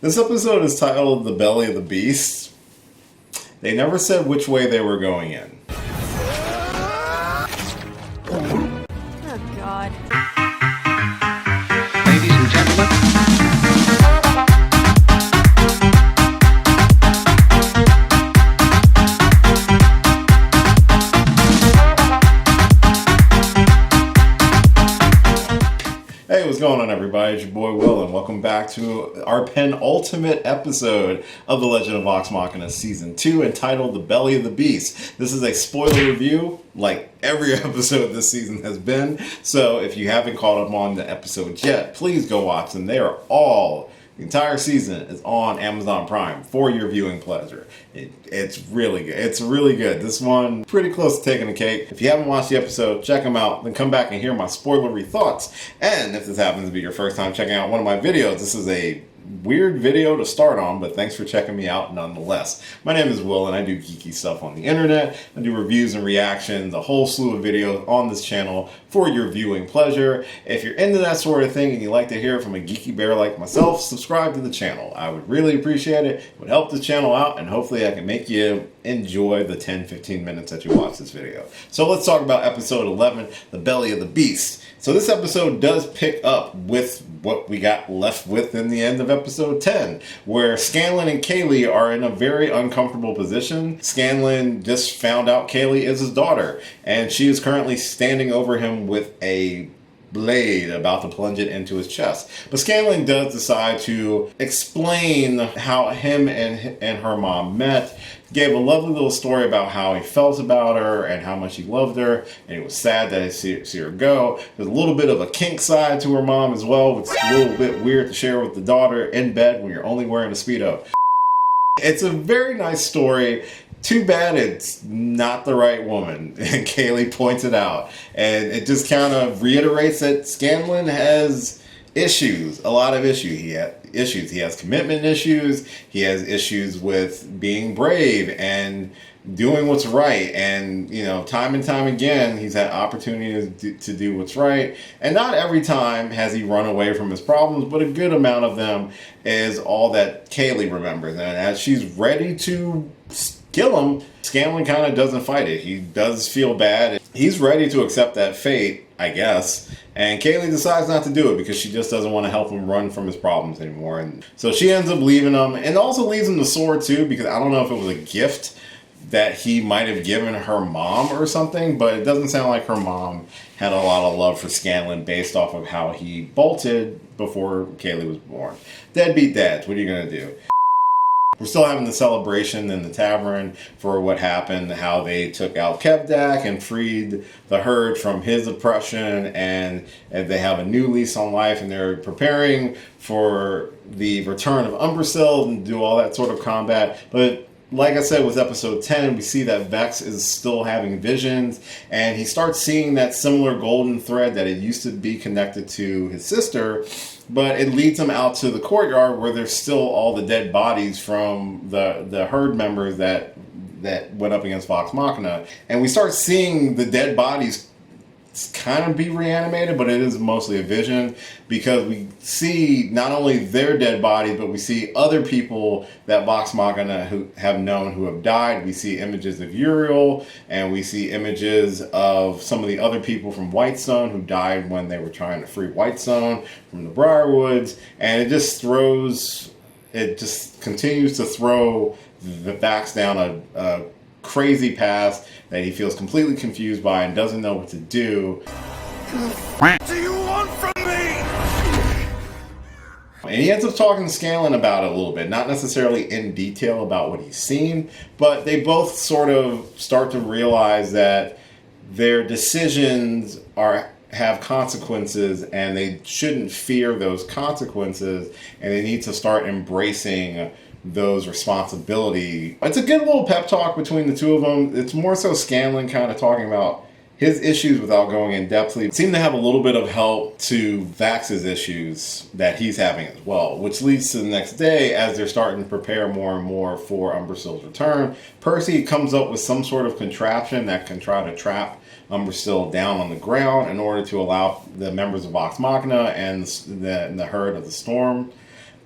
This episode is titled The Belly of the Beast. They never said which way they were going in. Oh, God. Ladies and gentlemen. Hey, what's going on, everybody? It's your boy Will, and welcome back to our penultimate episode of the Legend of Vox Machina Season 2, entitled The Belly of the Beast. This is a spoiler review, like every episode this season has been, so if you haven't caught up on the episodes yet, please go watch them. They are all, the entire season is on Amazon Prime for your viewing pleasure. It's really good. It's really good. This one, pretty close to taking the cake. If you haven't watched the episode, check them out. Then come back and hear my spoilery thoughts. And if this happens to be your first time checking out one of my videos, this is a weird video to start on, but thanks for checking me out nonetheless. My name is Will, and I do geeky stuff on the internet. I do reviews and reactions, a whole slew of videos on this channel for your viewing pleasure. If you're into that sort of thing and you like to hear from a geeky bear like myself, subscribe to the channel. I would really appreciate it. It would help the channel out, and hopefully I can make you enjoy the 10-15 minutes that you watch this video. So let's talk about episode 11, The Belly of the Beast. So this episode does pick up with what we got left with in the end of episode 10, where Scanlan and Kaylee are in a very uncomfortable position. Scanlan just found out Kaylee is his daughter, and she is currently standing over him with a blade about to plunge it into his chest. But Scanlan does decide to explain how him and her mom met. Gave a lovely little story about how he felt about her and how much he loved her, and he was sad that he see her go. There's a little bit of a kink side to her mom as well, which is a little bit weird to share with the daughter in bed when you're only wearing a Speedo. It's a very nice story. Too bad it's not the right woman, and Kaylee points it out. And it just kind of reiterates that Scanlan has issues, a lot of issues. He has commitment issues. He has issues with being brave and doing what's right. And, you know, time and time again, he's had opportunities to do what's right. And not every time has he run away from his problems, but a good amount of them is all that Kaylee remembers. And as she's ready to kill him, Scanlan kind of doesn't fight it. He does feel bad. He's ready to accept that fate, I guess. And Kaylee decides not to do it because she just doesn't want to help him run from his problems anymore. And so she ends up leaving him, and also leaves him the sword too, because I don't know if it was a gift that he might have given her mom or something, but it doesn't sound like her mom had a lot of love for Scanlan based off of how he bolted before Kaylee was born. Deadbeat dads, what are you going to do? We're still having the celebration in the tavern for what happened, how they took out Kevdak and freed the herd from his oppression, and they have a new lease on life, and they're preparing for the return of Umbrasyl and do all that sort of combat. But like I said, with episode 10, we see that Vex is still having visions, and he starts seeing that similar golden thread that it used to be connected to his sister, but it leads him out to the courtyard where there's still all the dead bodies from the herd members that went up against Vox Machina. And we start seeing the dead bodies kind of be reanimated, but it is mostly a vision, because we see not only their dead bodies, but we see other people that Vox Machina who have known who have died. We see images of Uriel, and we see images of some of the other people from Whitestone who died when they were trying to free Whitestone from the Briarwoods, and it just continues to throw the Vax down a crazy path that he feels completely confused by and doesn't know what to do. What do you want from me? And he ends up talking to Scanlan about it a little bit, not necessarily in detail about what he's seen, but they both sort of start to realize that their decisions have consequences, and they shouldn't fear those consequences, and they need to start embracing those responsibility. It's a good little pep talk between the two of them. It's more so Scanlan kind of talking about his issues without going in depthly. It seemed to have a little bit of help to Vax's issues that he's having as well, which leads to the next day as they're starting to prepare more and more for Umbrasyl's return. Percy comes up with some sort of contraption that can try to trap Umbrasyl down on the ground in order to allow the members of Vox Machina and the herd of the Storm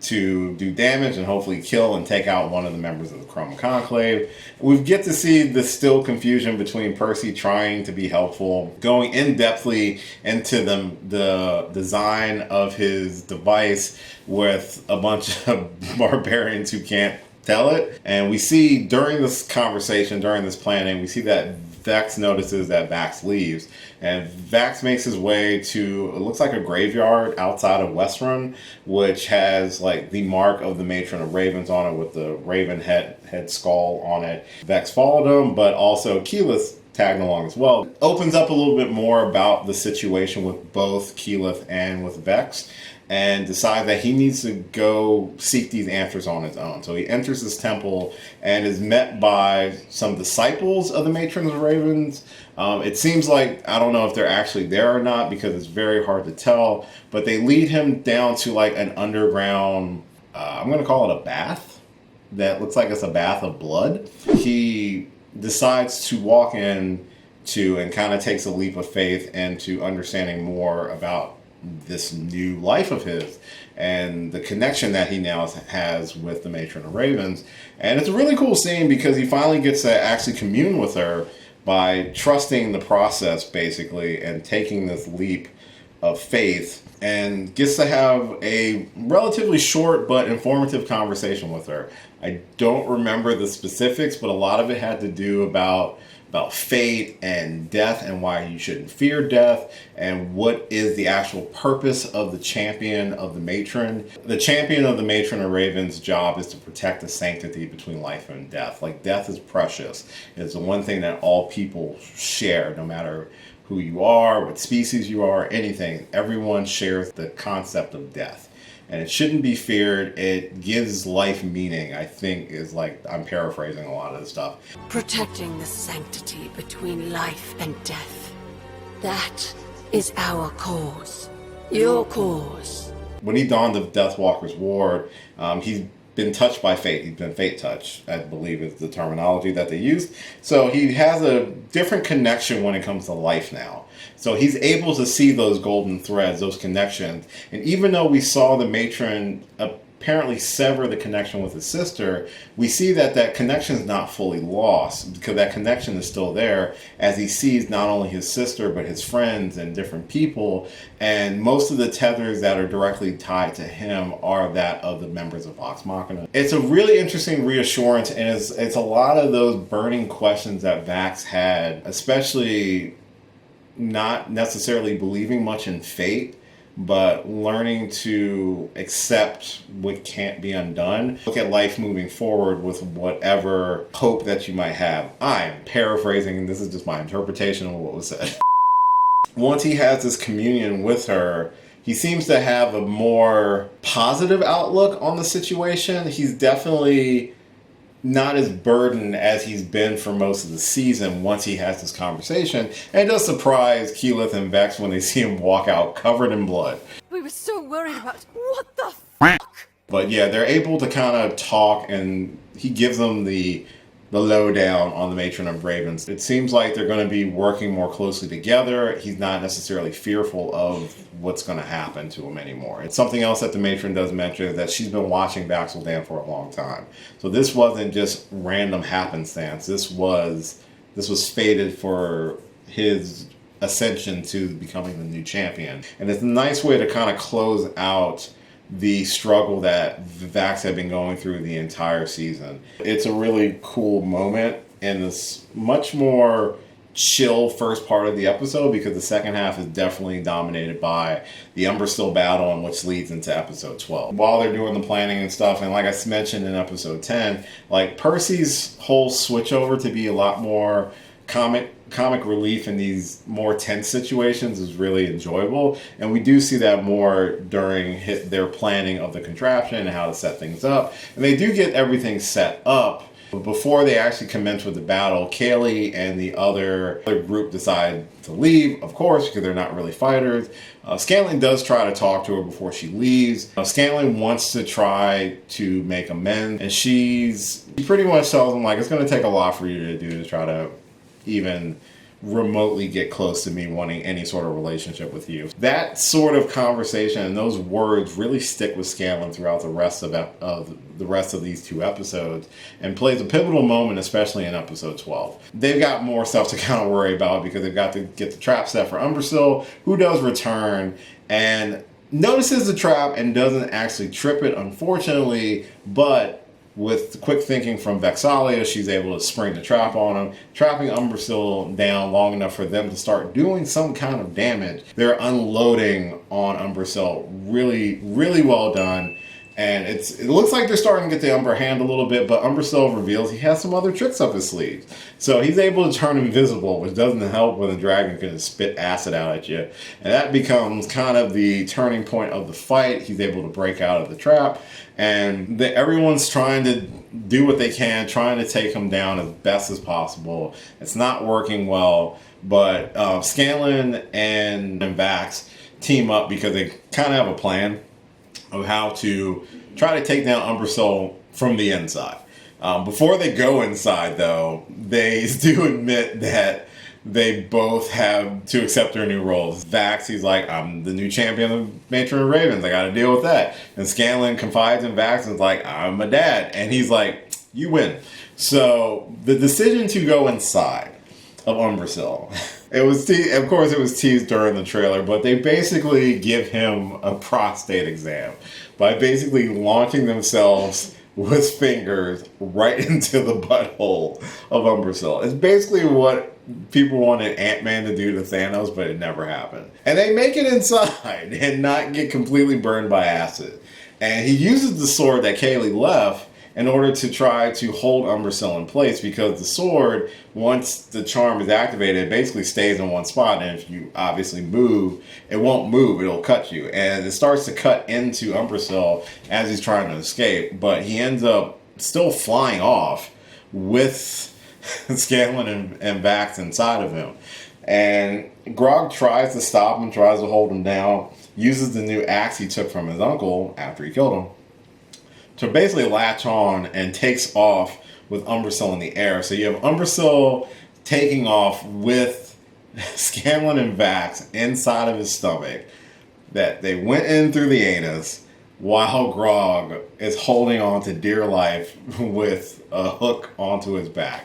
to do damage and hopefully kill and take out one of the members of the Chrome Conclave. We get to see the still confusion between Percy trying to be helpful, going in-depthly into the design of his device with a bunch of barbarians who can't tell it. And we see during this conversation, during this planning, we see that Vex notices that Vax leaves, and Vax makes his way to, it looks like a graveyard outside of Westrun, which has like the mark of the Matron of Ravens on it with the raven head skull on it. Vex followed him, but also Keyleth tagged along as well. It opens up a little bit more about the situation with both Keyleth and with Vex, and decides that he needs to go seek these answers on his own. So he enters this temple and is met by some disciples of the Matrons of Ravens. It seems like, I don't know if they're actually there or not because it's very hard to tell, but they lead him down to like an underground, I'm going to call it a bath, that looks like it's a bath of blood. He decides to walk in to and kind of takes a leap of faith into understanding more about this new life of his and the connection that he now has with the Matron of Ravens. And it's a really cool scene because he finally gets to actually commune with her by trusting the process basically and taking this leap of faith, and gets to have a relatively short but informative conversation with her. I don't remember the specifics, but a lot of it had to do about fate and death and why you shouldn't fear death and what is the actual purpose of the champion of the matron. The champion of the Matron of Raven's job is to protect the sanctity between life and death. Like, death is precious. It's the one thing that all people share, no matter who you are, what species you are, anything. Everyone shares the concept of death. And it shouldn't be feared. It gives life meaning, I think, is like, I'm paraphrasing a lot of this stuff. Protecting the sanctity between life and death. That is our cause. Your cause. When he donned the Deathwalker's ward, he's been touched by fate. He's been fate touched, I believe is the terminology that they used. So he has a different connection when it comes to life now. So he's able to see those golden threads, those connections. And even though we saw the matron apparently sever the connection with his sister, we see that that connection is not fully lost, because that connection is still there as he sees not only his sister, but his friends and different people. And most of the tethers that are directly tied to him are that of the members of Vox Machina. It's a really interesting reassurance, and it's a lot of those burning questions that Vax had, especially not necessarily believing much in fate, but learning to accept what can't be undone. Look at life moving forward with whatever hope that you might have. I'm paraphrasing, and this is just my interpretation of what was said. Once he has this communion with her, he seems to have a more positive outlook on the situation. He's definitely not as burdened as he's been for most of the season once he has this conversation. And it does surprise Keyleth and Vex when they see him walk out covered in blood. We were so worried about what the fuck. But yeah, they're able to kind of talk, and he gives them the lowdown on the Matron of Ravens. It seems like they're going to be working more closely together. He's not necessarily fearful of what's going to happen to him anymore. It's something else that the Matron does mention, is that she's been watching Vax'ildan for a long time. So this wasn't just random happenstance. This was fated for his ascension to becoming the new champion. And it's a nice way to kind of close out the struggle that Vax had been going through the entire season. It's a really cool moment in this much more chill first part of the episode, because the second half is definitely dominated by the Umberstill battle, and which leads into episode 12. While they're doing the planning and stuff, and like I mentioned in episode 10, like Percy's whole switch over to be a lot more comic relief in these more tense situations is really enjoyable, and we do see that more during their planning of the contraption and how to set things up. And they do get everything set up, but before they actually commence with the battle, Kaylee and the other group decide to leave, of course, because they're not really fighters. Scantling does try to talk to her before she leaves. Scantling wants to try to make amends, and she pretty much tells him, like, it's going to take a lot for you to do to try to even remotely get close to me wanting any sort of relationship with you. That sort of conversation and those words really stick with Scanlan throughout the rest of these 2 episodes, and plays a pivotal moment, especially in episode 12. They've got more stuff to kind of worry about because they've got to get the trap set for Umbrasyl, who does return and notices the trap and doesn't actually trip it, unfortunately, but with quick thinking from Vex'ahlia, she's able to spring the trap on him, trapping Umbrasyl down long enough for them to start doing some kind of damage. They're unloading on Umbrasyl. Really, really well done. And it looks like they're starting to get the upper hand a little bit, but Umbrasyl reveals he has some other tricks up his sleeves. So he's able to turn invisible, which doesn't help when the dragon can spit acid out at you. And that becomes kind of the turning point of the fight. He's able to break out of the trap. And everyone's trying to do what they can, trying to take him down as best as possible. It's not working well, but Scanlan and Vax team up because they kind of have a plan of how to try to take down Umbrasyl from the inside. Before they go inside, though, they do admit that they both have to accept their new roles. Vax, he's like, I'm the new champion of Matron of Ravens. I got to deal with that. And Scanlan confides in Vax and is like, I'm a dad. And he's like, you win. So the decision to go inside of Umbrasyl, of course it was teased during the trailer, but they basically give him a prostate exam by basically launching themselves with fingers right into the butthole of Umbrasyl. It's basically what people wanted Ant-Man to do to Thanos, but it never happened. And they make it inside and not get completely burned by acid. And he uses the sword that Kaylee left in order to try to hold Umbrasyl in place, because the sword, once the charm is activated, it basically stays in one spot, and if you obviously move, it won't move, it'll cut you. And it starts to cut into Umbrasyl as he's trying to escape, but he ends up still flying off with Scanlan and Vax inside of him. And Grog tries to stop him, tries to hold him down, uses the new axe he took from his uncle after he killed him to basically latch on, and takes off with Umbrasyl in the air. So you have Umbrasyl taking off with Scanlan and Vax inside of his stomach, that they went in through the anus, while Grog is holding on to dear life with a hook onto his back.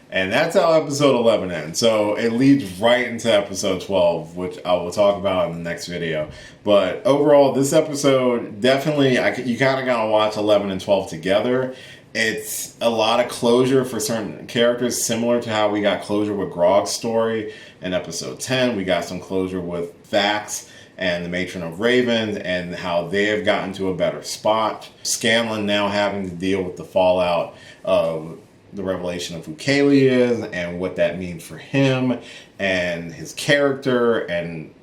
And that's how episode 11 ends. So it leads right into episode 12, which I will talk about in the next video. But overall, this episode, definitely, you kind of got to watch 11 and 12 together. It's a lot of closure for certain characters, similar to how we got closure with Grog's story in episode 10. We got some closure with Vax and the Matron of Ravens, and how they have gotten to a better spot. Scanlan now having to deal with the fallout of the revelation of who Kaylee is and what that means for him and his character, and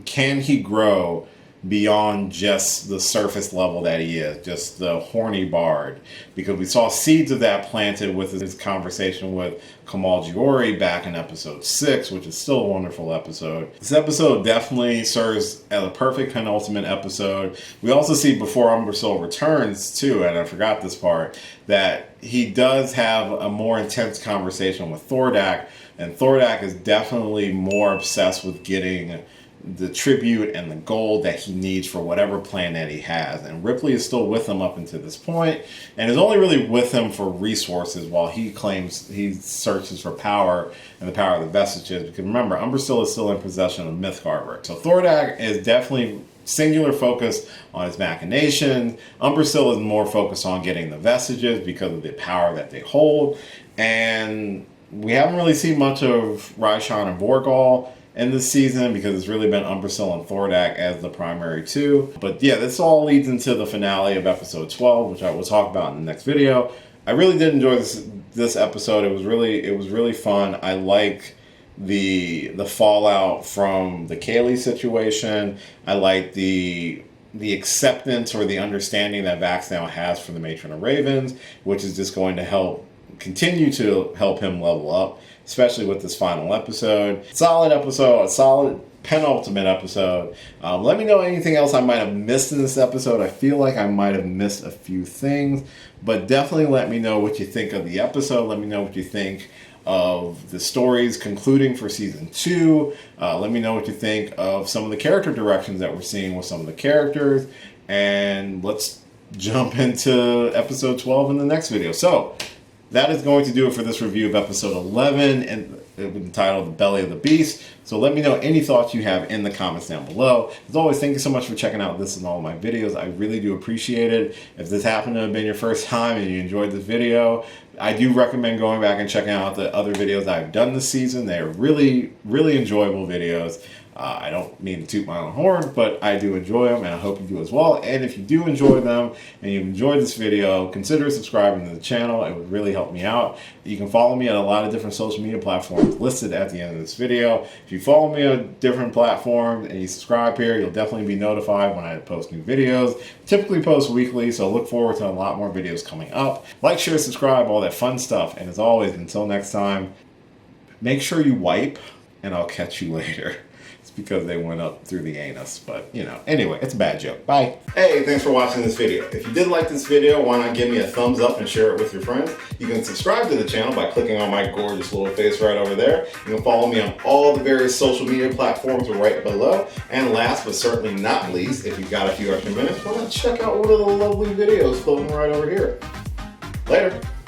can he grow beyond just the surface level that he is, just the horny bard, because we saw seeds of that planted with his conversation with Kamal Giori back in episode 6, which is still a wonderful episode. This episode definitely serves as a perfect penultimate episode. We also see before Umbrasyl returns too, and I forgot this part, that he does have a more intense conversation with Thordak, and Thordak is definitely more obsessed with getting the tribute and the gold that he needs for whatever plan that he has. And Ripley is still with him up until this point, and is only really with him for resources while he claims he searches for power and the power of the vestiges. Because remember, Umbrasyl is still in possession of Mythgarver. So Thordak is definitely singular focus on his machination. Umbrasyl is more focused on getting the vestiges because of the power that they hold. And we haven't really seen much of Ryshan and Vorgal in this season, because it's really been Umbrasyl and Thordak as the primary two. But yeah, this all leads into the finale of episode 12, which I will talk about in the next video. I really did enjoy this episode. It was really fun. I like the fallout from the Kaylee situation. I like the acceptance or the understanding that Vax now has for the Matron of Ravens, which is just going to continue to help him level up, especially with this final episode. Solid episode, a solid penultimate episode. Let me know anything else I might have missed in this episode. I feel like I might have missed a few things, but definitely let me know what you think of the episode. Let me know what you think of the stories concluding for season 2. Let me know what you think of some of the character directions that we're seeing with some of the characters. And let's jump into episode 12 in the next video. So that is going to do it for this review of episode 11, and entitled The Belly of the Beast. So let me know any thoughts you have in the comments down below. As always, thank you so much for checking out this and all of my videos. I really do appreciate it. If this happened to have been your first time and you enjoyed this video, I do recommend going back and checking out the other videos I've done this season. They are really, really enjoyable videos. I don't mean to toot my own horn, but I do enjoy them, and I hope you do as well. And if you do enjoy them and you enjoyed this video, consider subscribing to the channel. It would really help me out. You can follow me on a lot of different social media platforms listed at the end of this video. If you follow me on different platforms and you subscribe here, you'll definitely be notified when I post new videos. Typically post weekly, so look forward to a lot more videos coming up. Like, share, subscribe, all that fun stuff. And as always, until next time, make sure you wipe, and I'll catch you later. It's because they went up through the anus, but you know, anyway, it's a bad joke. Bye. Hey, thanks for watching this video. If you did like this video, why not give me a thumbs up and share it with your friends? You can subscribe to the channel by clicking on my gorgeous little face right over there. You can follow me on all the various social media platforms right below. And last but certainly not least, if you've got a few extra minutes, why not check out one of the lovely videos floating right over here. Later.